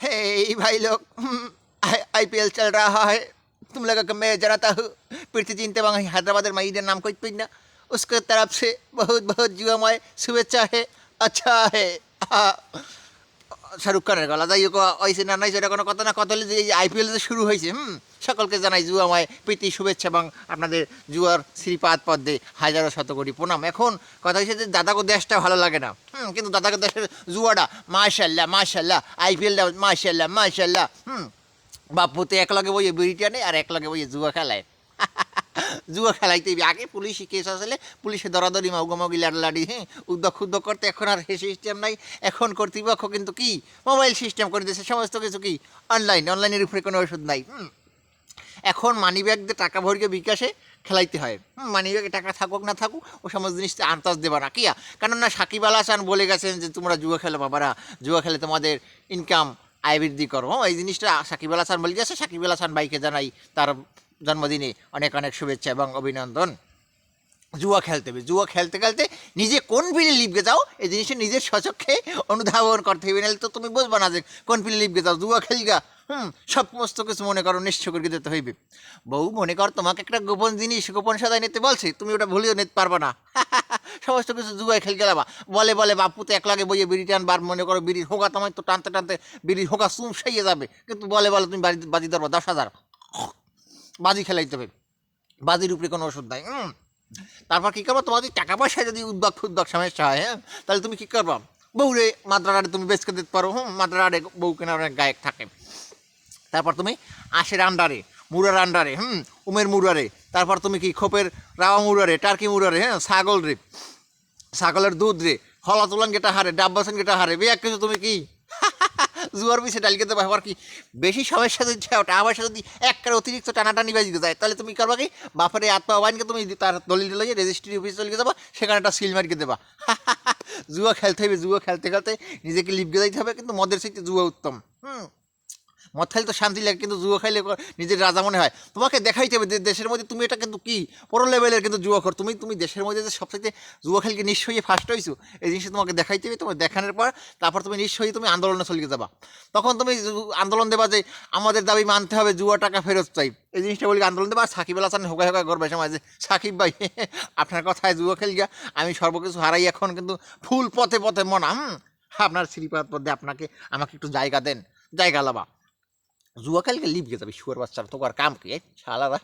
हे भाई लोग, आईपीएल चल रहा है। तुम लोगों को मैं जनाता हूँ प्रीति चिंते वहाँ हैदराबाद मईদের नाम कोई पिन ना, उसके तरफ से बहुत बहुत जुआमय शुभेच्छा है। अच्छा है। শাহরুখ খানের গলা যাই হোক হয়েছে না নাই সেটা কোনো কথা না, কথা হলে যে এই আইপিএল যে শুরু হয়েছে সকলকে জানাই জুয়াময় প্রীতি শুভেচ্ছা এবং আপনাদের জুয়ার শ্রীপাদ পদ্মে হাজারো শত কোটি প্রণাম। এখন কথা হচ্ছে যে দাদাকে দেশটা ভালো লাগে না, কিন্তু দাদাকে দেশের জুয়াটা মাশাল্লাহ মাশাল্লাহ, আইপিএলটা মাশাল্লাহ মাশাল্লাহ। বাপুতে এক লগে বইয়ে বিড়িটা নেই আর এক লগে বইয়ে জুয়া খেলায়। জুয়া খেলাইতে আগে পুলিশি কেস আসলে পুলিশে দরাদরি মাউগামাউগি লাড়ালাড়ি উদ্যোগ উদ্যোগ করতে, এখন আর সে সিস্টেম নাই। এখন কর্তৃপক্ষ কিন্তু কি মোবাইল সিস্টেম করে দিয়েছে, সমস্ত কিছু কি অনলাইনের উপরে কোনো ওষুধ নাই। এখন মানি ব্যাগ দিয়ে টাকা ভরিয়ে বিকাশে খেলাইতে হয়। মানি ব্যাগে টাকা থাকুক না থাকুক ও সমস্ত জিনিসটা আন্দাজ দেবা না কিয়া, কেননা সাকিব আল হাসান বলে গেছেন যে তোমরা জুয়া খেলো বাবারা, জুয়া খেলে তোমাদের ইনকাম আয় বৃদ্ধি করো। এই জিনিসটা সাকিব আল হাসান বলে গেছে। সাকিব আল হাসান ভাইকে জানাই তার জন্মদিনে অনেক অনেক শুভেচ্ছা এবং অভিনন্দন। জুয়া খেলতে হবে, জুয়া খেলতে খেলতে নিজে কোন ফিল্ডে লিপকে যাও এই জিনিসটা নিজের স্বচক্ষে অনুধাবন করতে হবে, নাহলে তো তুমি বুঝবা না যে কোন ফিল্ডে লিপকে যাও। জুয়া খেলগা সমস্ত কিছু মনে করো নিশ্চয় করে দিতে হইবে। বউ মনে কর তোমাকে একটা গোপন জিনিস গোপন সাদায় নিতে বলছে, তুমি ওটা ভুলেও নিতে পারবা না। সমস্ত কিছু জুয়ায় খেল গেলাবা। বলে বলে বাপু তো এক লাগে বইয়ে বিড়ি টানবার, মনে করো বিড়ির হোকা তোমায় তো টানতে টানতে বিড়ির হোকা চুমসাইয়ে যাবে, কিন্তু বলে বলে তুমি বাজি ধরবা 10,000 বাজি খেলাইতে হবে। বাজির উপরে কোনো ওষুধ নাই। তারপর কী করবো, তোমার যদি টাকা পয়সায় যদি উদ্যোগ সমস্যা হয়, তাহলে তুমি কী করবো, বউরে মাদ্রারে তুমি বেচকে দিতে পারো। মাদ্রারে বউ কেনার অনেক গায়ক থাকে। তারপর তুমি আশের আন্ডারে, মুরার আন্ডারে, উমের মুরারে, তারপর তুমি কি খোপের রাওয়া মুরারে, টার্কি মুরারে, ছাগল রে, ছাগলের দুধ রে, হলা তোলান গেটা হারে, ডাব্বাসন গেটা হারে, বেয়াক কিছু তুমি কি জুয়ার পিছিয়ে ডালিকে দেবো। আবার কি বেশি সমস্যা যদি টাকা পয়সা যদি একটা অতিরিক্ত টানাটানি বাজিতে যায়, তাহলে তুমি করবা কি বাপরে আত্মা বাইনকে তুমি তার দলিল লইয়ে রেজিস্ট্রি অফিসে চলে যাবা, সেখানে একটা সিল মারিকে দেবা। জুয়া খেলতে হবে, জুয়া খেলতে খেলতে নিজেকে লিপকে যাইতে হবে, কিন্তু মদের চাইতে জুয়া উত্তম। মদ খাইলে তো শান্তি লাগে, কিন্তু জুয়া খাইলে নিজের রাজা মনে হয়। তোমাকে দেখাইতে হবে যে দেশের মধ্যে তুমি এটা কিন্তু কি বড় লেভেলের কিন্তু জুয়া কর, তুমি দেশের মধ্যে যে সবচাইতে জুয়া খেলকে নিশ্চয়ই ফার্স্ট হয়েছো, এই জিনিসটা তোমাকে দেখাইতে হবে। তোমার দেখানোর পর তারপর তুমি নিশ্চয়ই তুমি আন্দোলনে চলে যাবা। তখন তুমি আন্দোলন দেবা যে আমাদের দাবি মানতে হবে, জুয়া টাকা ফেরত চাই, এই জিনিসটা বলি আন্দোলন দেবা। আর সাকিব আল হাসান হোকা হোকা করবে সময় যে সাকিব ভাই আপনার কথায় জুয়া খেল গিয়া আমি সর্বকিছু হারাই, এখন কিন্তু ফুল পথে পথে মনা আপনার শ্রীপাদ পথে আমাকে একটু জায়গা দেন, জায়গা লাবা। জুয়া খেলকে লিপ গে যাবি শুয়ার বাচ্চারা, তো আর কাম কি শালারা।